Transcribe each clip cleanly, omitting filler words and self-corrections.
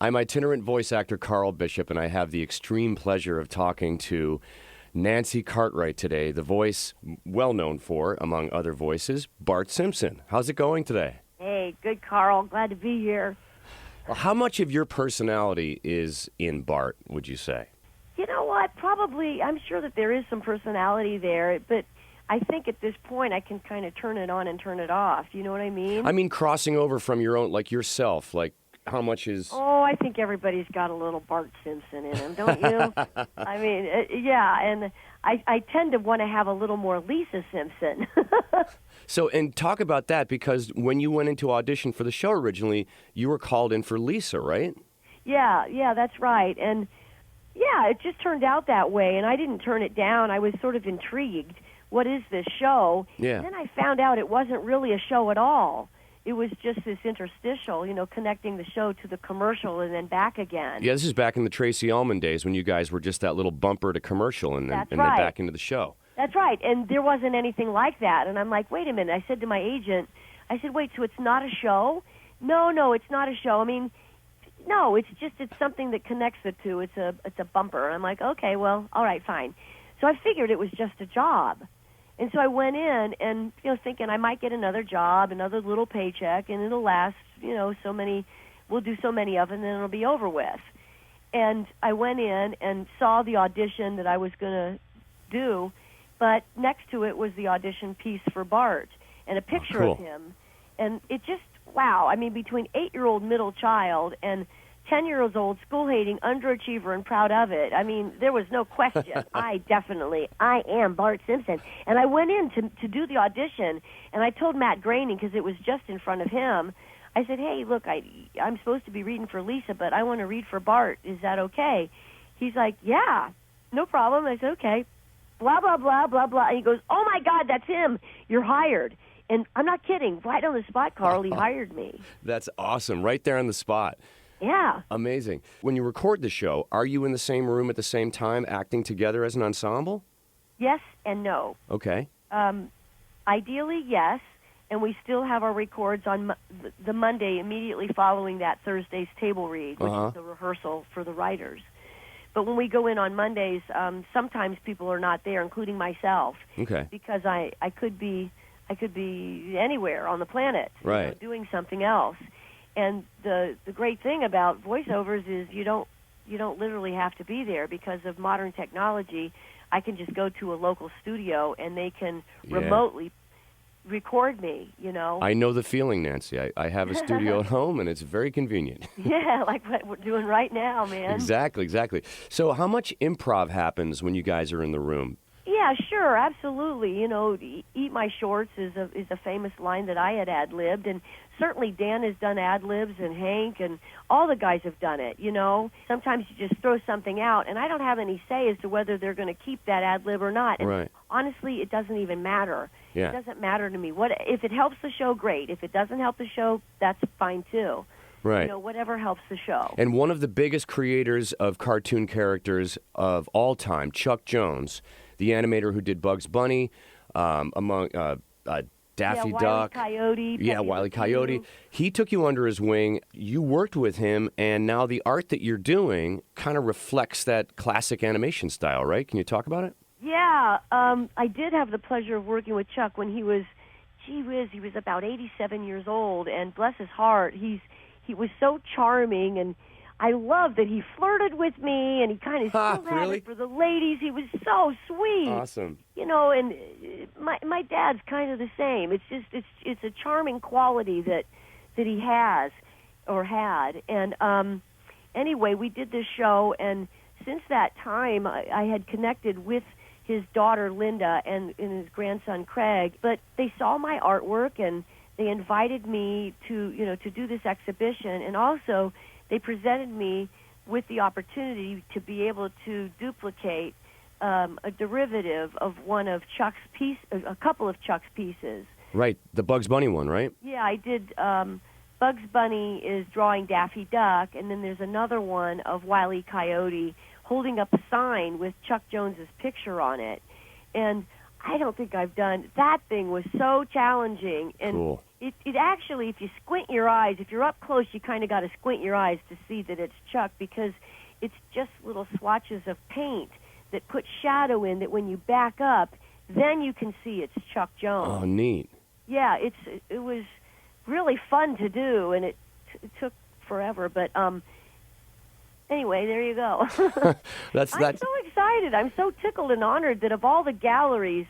I'm itinerant voice actor Carl Bishop, and I have the extreme pleasure of talking to Nancy Cartwright today, the voice well known for, among other voices, Bart Simpson. How's it going today? Hey, good, Carl. Glad to be here. Well, how much of your personality is in Bart, would you say? You know what? Probably, I'm sure that there is some personality there, but I think at this point I can kind of turn it on and turn it off. You know what I mean? I mean, crossing over from your own, like yourself, like how much is... Oh, I think everybody's got a little Bart Simpson in him, don't you? I mean, yeah, and I tend to want to have a little more Lisa Simpson. So, and talk about that, because when you went into audition for the show originally, you were called in for Lisa, right? Yeah, that's right. And, yeah, it just turned out that way, and I didn't turn it down. I was sort of intrigued. What is this show? Yeah. And then I found out it wasn't really a show at all. It was just this interstitial, connecting the show to the commercial and then back again. Yeah, this is back in the Tracy Ullman days when you guys were just that little bumper to commercial and then back into the show. That's right, and there wasn't anything like that. And I'm like, wait a minute. I said to my agent, wait, so it's not a show? No, it's not a show. I mean, no, it's something that connects the two. It's a bumper. I'm like, okay, well, all right, fine. So I figured it was just a job. And so I went in and, thinking I might get another job, another little paycheck, and it'll last, so many, we'll do so many of them, and then it'll be over with. And I went in and saw the audition that I was going to do, but next to it was the audition piece for Bart and a picture of him. And it just, wow, I mean, between 8-year-old middle child and 10-year-old school-hating underachiever and proud of it. I mean, there was no question. I am Bart Simpson. And I went in to do the audition, and I told Matt Groening, because it was just in front of him, I said, hey, look, I'm supposed to be reading for Lisa, but I want to read for Bart. Is that okay? He's like, yeah, no problem. I said, okay. Blah, blah, blah, blah, blah. And he goes, oh, my God, that's him. You're hired. And I'm not kidding. Right on the spot, Carl, he hired me. That's awesome. Right there on the spot. Yeah. Amazing. When you record the show, are you in the same room at the same time, acting together as an ensemble? Yes and no. Okay. Ideally, yes, and we still have our records on the Monday immediately following that Thursday's table read, which is the rehearsal for the writers. But when we go in on Mondays, sometimes people are not there, including myself. Okay. Because I could be anywhere on the planet, right, doing something else. And the great thing about voiceovers is you don't literally have to be there because of modern technology. I can just go to a local studio and they can remotely record me, I know the feeling, Nancy. I have a studio at home, and it's very convenient. Yeah, like what we're doing right now, man. Exactly. So how much improv happens when you guys are in the room? Yeah, sure, absolutely. Eat my shorts is a famous line that I had ad-libbed, and certainly Dan has done ad-libs, and Hank, and all the guys have done it, Sometimes you just throw something out, and I don't have any say as to whether they're going to keep that ad-lib or not. And right. Honestly, it doesn't even matter. Yeah. It doesn't matter to me. If it helps the show, great. If it doesn't help the show, that's fine, too. Right. Whatever helps the show. And one of the biggest creators of cartoon characters of all time, Chuck Jones, the animator who did Bugs Bunny, among Daffy Duck. Coyote. Yeah, Wile E. Coyote. He took you under his wing. You worked with him, and now the art that you're doing kind of reflects that classic animation style, right? Can you talk about it? Yeah, I did have the pleasure of working with Chuck when he was, he was about 87 years old, and bless his heart, he was so charming, and I love that he flirted with me, and he kind of still had it for the ladies. He was so sweet. Awesome. And my dad's kind of the same. It's a charming quality that he has or had. And anyway, we did this show, and since that time, I had connected with his daughter Linda and his grandson Craig. But they saw my artwork, and they invited me to do this exhibition, and also they presented me with the opportunity to be able to duplicate a derivative of one of Chuck's a couple of Chuck's pieces. Right, the Bugs Bunny one, right? Yeah, I did. Bugs Bunny is drawing Daffy Duck, and then there's another one of Wile E. Coyote holding up a sign with Chuck Jones's picture on it. And I don't think I've done. That thing was so challenging. And Cool. It actually, if you squint your eyes, if you're up close, you kind of got to squint your eyes to see that it's Chuck, because it's just little swatches of paint that put shadow in that when you back up, then you can see it's Chuck Jones. Oh, neat. Yeah, it was really fun to do, and it took forever. But anyway, there you go. I'm so excited. I'm so tickled and honored that of all the galleries,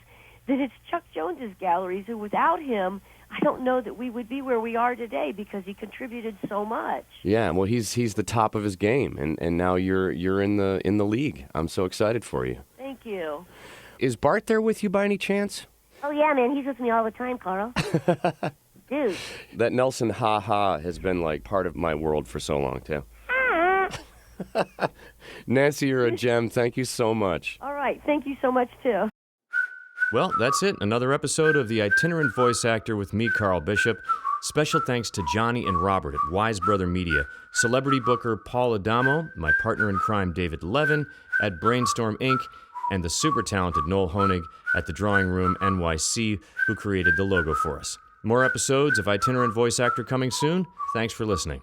that it's Chuck Jones's galleries, and without him, I don't know that we would be where we are today, because he contributed so much. Yeah, well, he's the top of his game, and now you're in the league. I'm so excited for you. Thank you. Is Bart there with you by any chance? Oh, yeah, man. He's with me all the time, Carl. Dude. That Nelson ha-ha has been like part of my world for so long, too. Nancy, you're a gem. Thank you so much. All right. Thank you so much, too. Well, that's it. Another episode of The Itinerant Voice Actor with me, Carl Bishop. Special thanks to Johnny and Robert at Wise Brother Media, celebrity booker Paul Adamo, my partner in crime David Levin at Brainstorm Inc., and the super talented Noel Honig at the Drawing Room NYC, who created the logo for us. More episodes of Itinerant Voice Actor coming soon. Thanks for listening.